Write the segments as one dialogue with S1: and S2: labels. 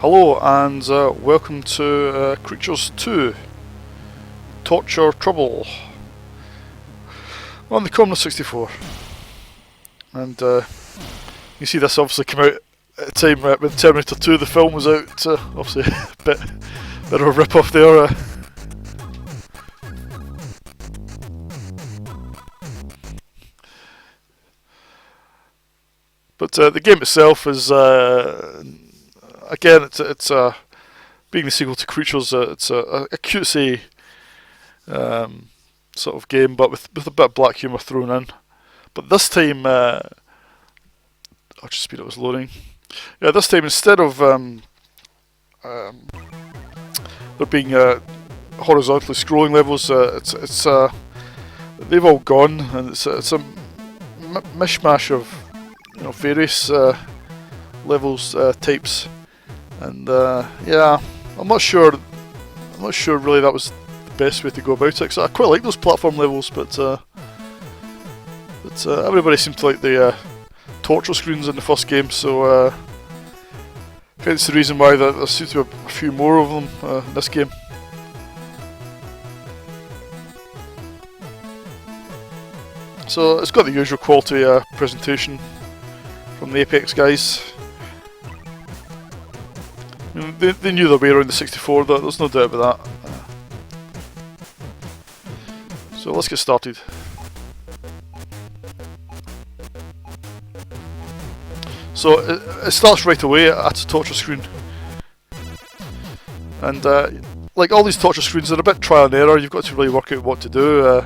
S1: Hello and welcome to Creatures 2 Torture Trouble on the Commodore 64. And you see this obviously came out at a time when Terminator 2 the film was out, obviously a bit of a rip-off there. But the game itself is again, it's being the sequel to Creatures. It's a cutesy sort of game, but with a bit of black humour thrown in. But this time, I'll just speed up this loading. Yeah, this time instead of there being horizontally scrolling levels, they've all gone, and it's a mishmash of various levels types. And yeah, I'm not sure really that was the best way to go about it, because I quite like those platform levels, but everybody seemed to like the torture screens in the first game, so hence the reason why there seems to be a few more of them in this game. So it's got the usual quality presentation from the Apex guys. I mean, they knew their way around the 64, there's no doubt about that. So let's get started. So it starts right away at a torture screen. And like all these torture screens, they're a bit trial and error. You've got to really work out what to do.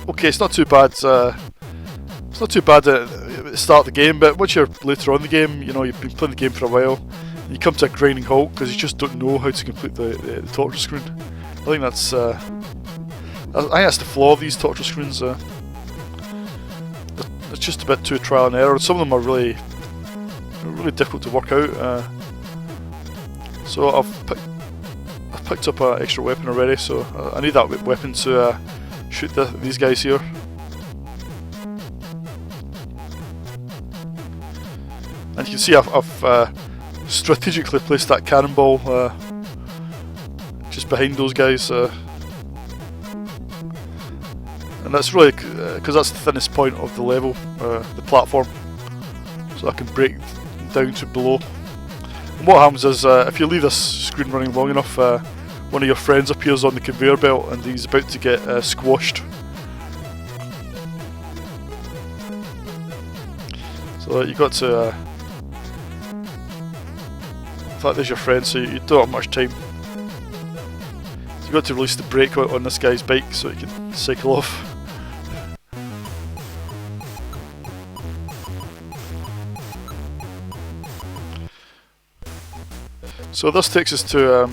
S1: Okay, it's not too bad. It's not too bad at the start of the game, but once you're later on in the game, you've been playing the game for a while, you come to a grinding halt because you just don't know how to complete the torture screen. I think that's the flaw of these torture screens. It's just a bit too trial and error. Some of them are really difficult to work out. So I've picked up an extra weapon already, so I need that weapon to shoot these guys here. And you can see I've strategically placed that cannonball just behind those guys, and that's really because that's the thinnest point of the level, the platform, so I can break down to below. And what happens is if you leave this screen running long enough, one of your friends appears on the conveyor belt and he's about to get squashed. So you've got to in fact, there's your friend, so you don't have much time. So you've got to release the brake on this guy's bike so he can cycle off. So this takes us to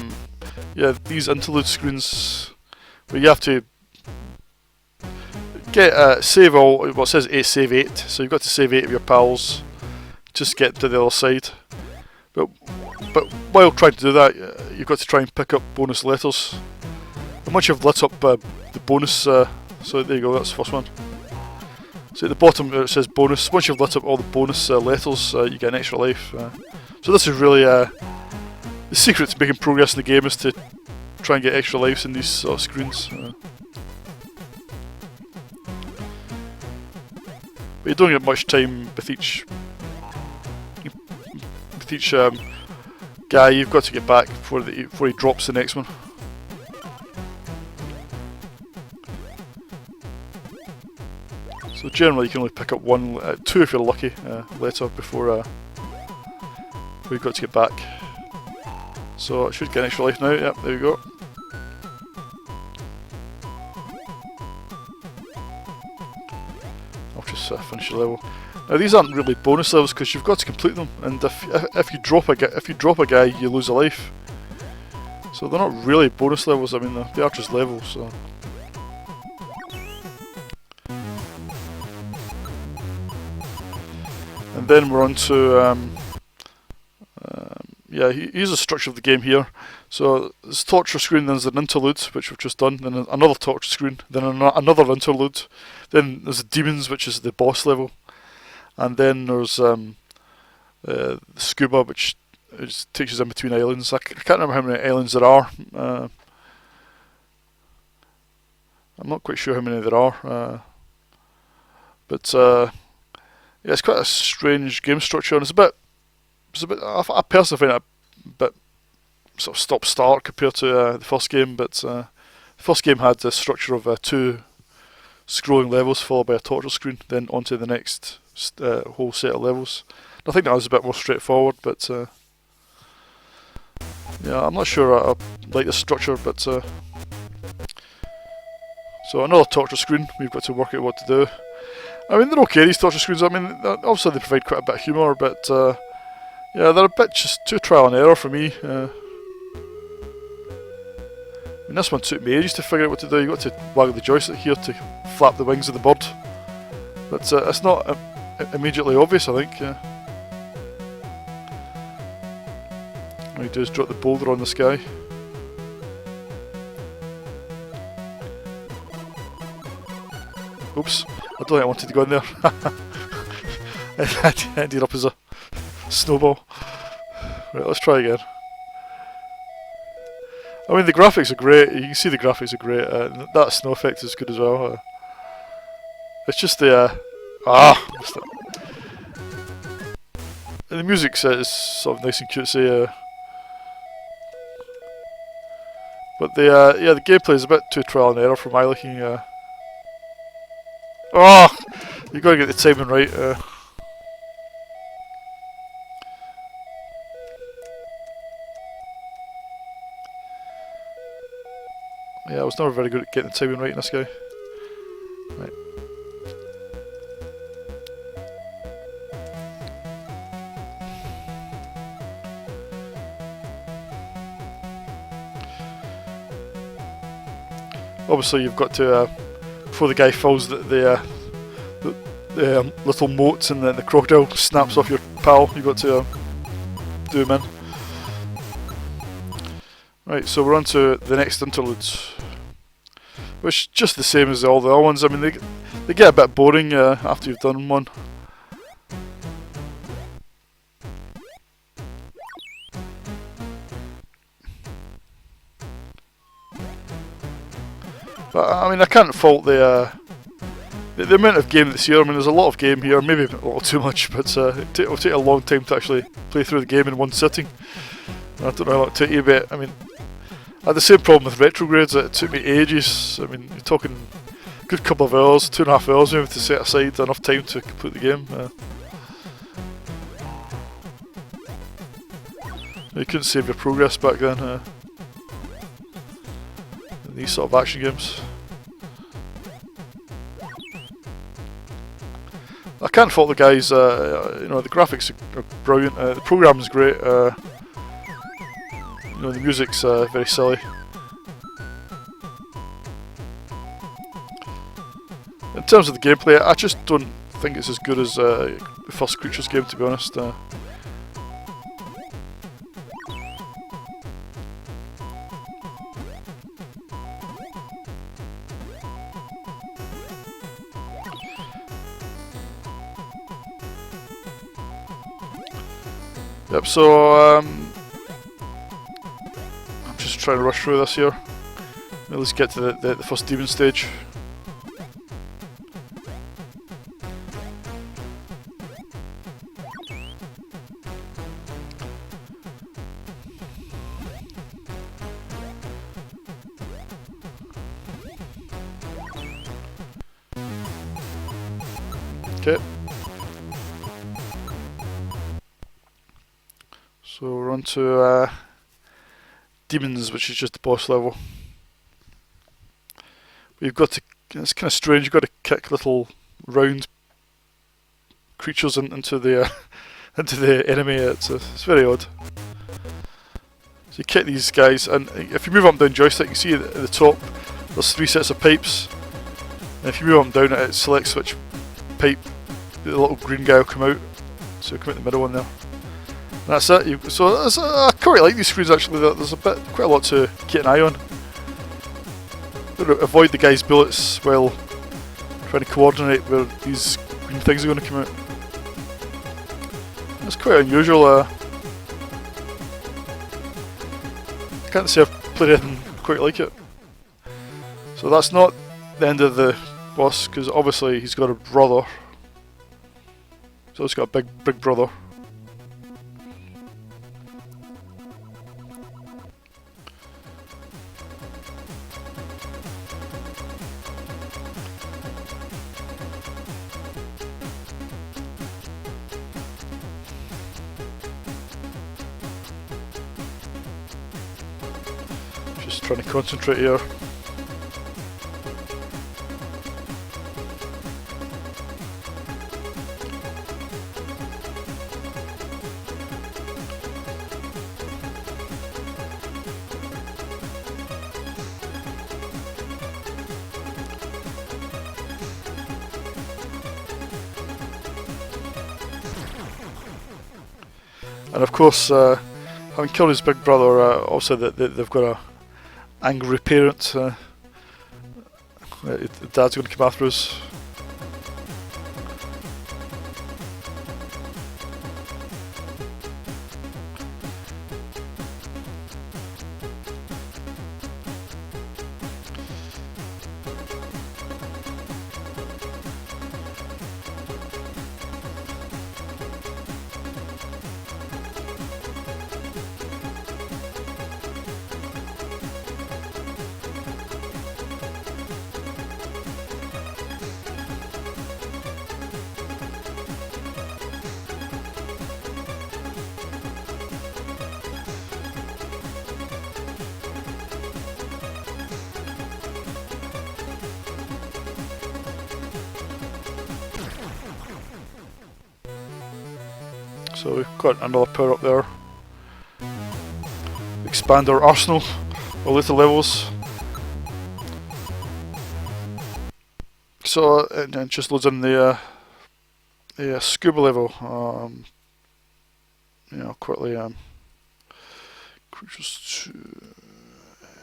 S1: these interlude screens where you have to get save all. Well, it says save 8, so you've got to save 8 of your pals. Just get to the other side. But while trying to do that, you've got to try and pick up bonus letters. And once you've lit up the bonus, so there you go, that's the first one. So at the bottom it says bonus. Once you've lit up all the bonus letters, you get an extra life. So this is really the secret to making progress in the game, is to try and get extra lives in these sort of screens. But you don't get much time with each guy. You've got to get back before he drops the next one. So generally you can only pick up two if you're lucky, letter before you've got to get back. So I should get an extra life now. Yep, there we go. I'll just finish the level. Now these aren't really bonus levels because you've got to complete them, and if you drop a guy, you lose a life. So they're not really bonus levels. I mean, they are just levels. So. And then we're on to here's the structure of the game here. So there's torture screen, then there's an interlude, which we've just done, then another torture screen, then another interlude, then there's the demons, which is the boss level. And then there's Scuba, which takes us in between islands. I can't remember how many islands there are. I'm not quite sure how many there are. But yeah, it's quite a strange game structure, and it's a bit. I personally find it a bit sort of stop-start compared to the first game. But the first game had the structure of 2 scrolling levels followed by a torture screen, then onto the next whole set of levels. I think that was a bit more straightforward, but yeah, I'm not sure I like the structure. But so another torture screen. We've got to work out what to do. I mean, they're okay, these torture screens. I mean, obviously they provide quite a bit of humour, but yeah, they're a bit just too trial and error for me. I mean, this one took me ages to figure out what to do. You've got to wag the joystick here to flap the wings of the bird. But it's not immediately obvious, I think. All you do is drop the boulder on the sky. Oops, I don't think I wanted to go in there. It ended up as a snowball. Right, let's try again. I mean, the graphics are great. You can see the graphics are great. That snow effect is good as well. It's just the and the music is sort of nice and cutesy. But the yeah, the gameplay is a bit too trial and error for my liking. Oh, you got to get the timing right. Yeah, I was never very good at getting the timing right in this guy. Right. Obviously, you've got to before the guy falls, the little motes and then the crocodile snaps off your pal. You've got to do him in. Right, so we're on to the next interlude, which is just the same as all the other ones. I mean, they get a bit boring after you've done one. But I mean, I can't fault the amount of game that's here. I mean, there's a lot of game here, maybe a little too much, but it'll take a long time to actually play through the game in one sitting. I don't know how it took you, but I mean, I had the same problem with retrogrades. It took me ages. I mean, you're talking a good couple of hours, 2.5 hours maybe, to set aside enough time to complete the game. You couldn't save your progress back then. In these sort of action games. I can't fault the guys. You know, the graphics are brilliant. The program is great. You know, the music's very silly. In terms of the gameplay, I just don't think it's as good as the first Creatures game, to be honest. Yep, so I'm just trying to rush through this here. Let's get to the first demon stage. Okay. So we're on to Demons, which is just the boss level. You've got to, it's kind of strange, you've got to kick little round creatures into the into the enemy. It's very odd. So you kick these guys, and if you move up and down joystick, you see at the top there's 3 sets of pipes. And if you move up and down it selects which pipe the little green guy will come out. So come out the middle one there. That's it. I quite like these screens actually. There's quite a lot to keep an eye on. Avoid the guy's bullets while trying to coordinate where these green things are going to come out. It's quite unusual. I can't say I've played anything quite like it. So that's not the end of the boss, because obviously he's got a brother. So he's got a big brother. Just trying to concentrate here. And of course, having killed his big brother, also they've got a angry parent. The dad's going to come after us. So we've got another power up there. Expand our arsenal of later levels. So and just loads in the scuba level. You know, quickly. Just there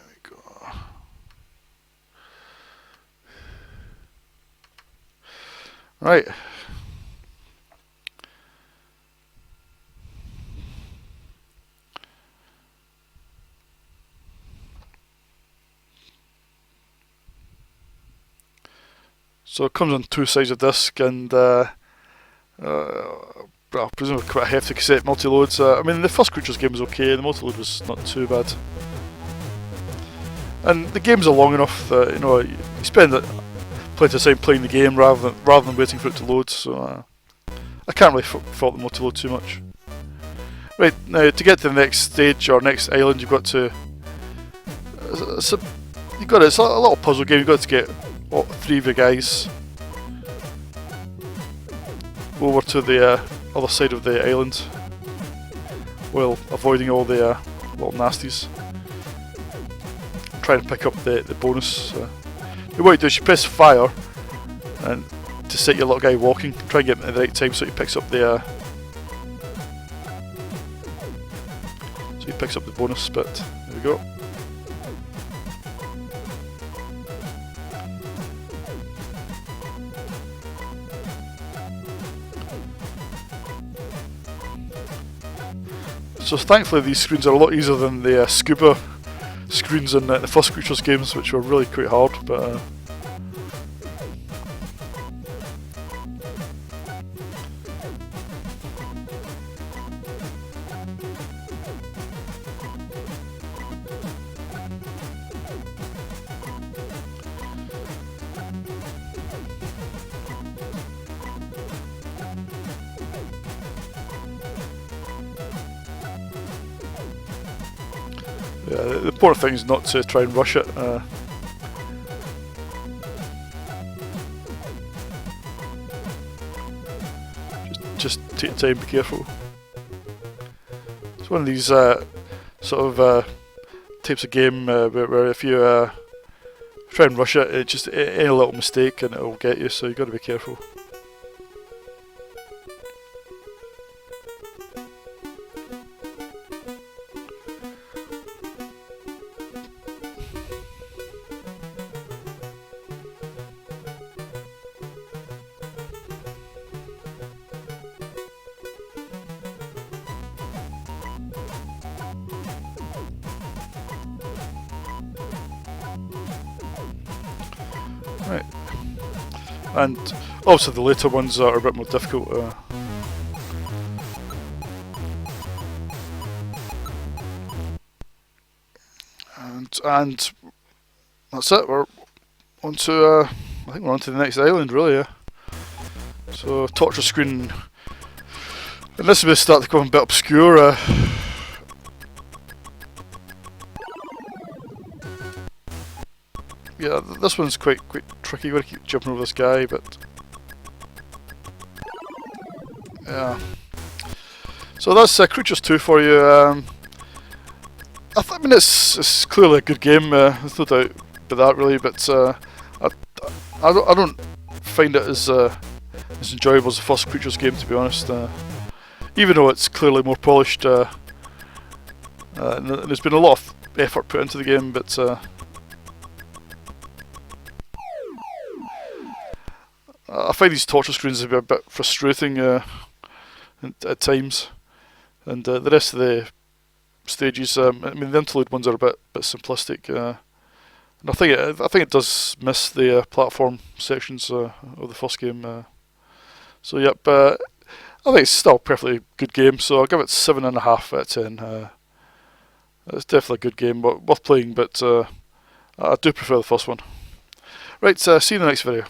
S1: we go. Right. So it comes on two sides of disc, and well, presumably quite a hefty cassette multi-loads. I mean, the first Creatures game was okay, the multi-load was not too bad. And the games are long enough that, you know, you spend plenty of time playing the game rather than waiting for it to load. So I can't really fault the multi-load too much. Right, now to get to the next stage or next island, you've got to. It's a little puzzle game. You've got to get three of your guys over to the other side of the island while avoiding all the little nasties. Try and pick up the bonus. What you do is you press fire and to set your little guy walking. Try and get him at the right time so he picks up the bonus bit. There we go. So thankfully these screens are a lot easier than the Scuba screens in the first Creatures games, which were really quite hard, but yeah, the important thing is not to try and rush it. Just take your time, be careful. It's one of these sort of types of game where if you try and rush it, any little mistake and it'll get you, so you've got to be careful. Right. And obviously the later ones are a bit more difficult. And that's it. We're on to I think we're on to the next island, really. Yeah. So torture screen, and this will start to become a bit obscure. Yeah, this one's quite tricky. You've got to keep jumping over this guy, but yeah. So that's Creatures 2 for you. I mean, it's clearly a good game. There's no doubt about that, really. But I don't find it as enjoyable as the first Creatures game, to be honest. Even though it's clearly more polished, and there's been a lot of effort put into the game, but I find these torture screens to be a bit frustrating at times, and the rest of the stages, I mean, the interlude ones are a bit simplistic, and I think it does miss the platform sections of the first game. So yep, I think it's still a perfectly good game. So I'll give it 7.5 out of 10. It's definitely a good game, worth playing, but I do prefer the first one. Right, see you in the next video.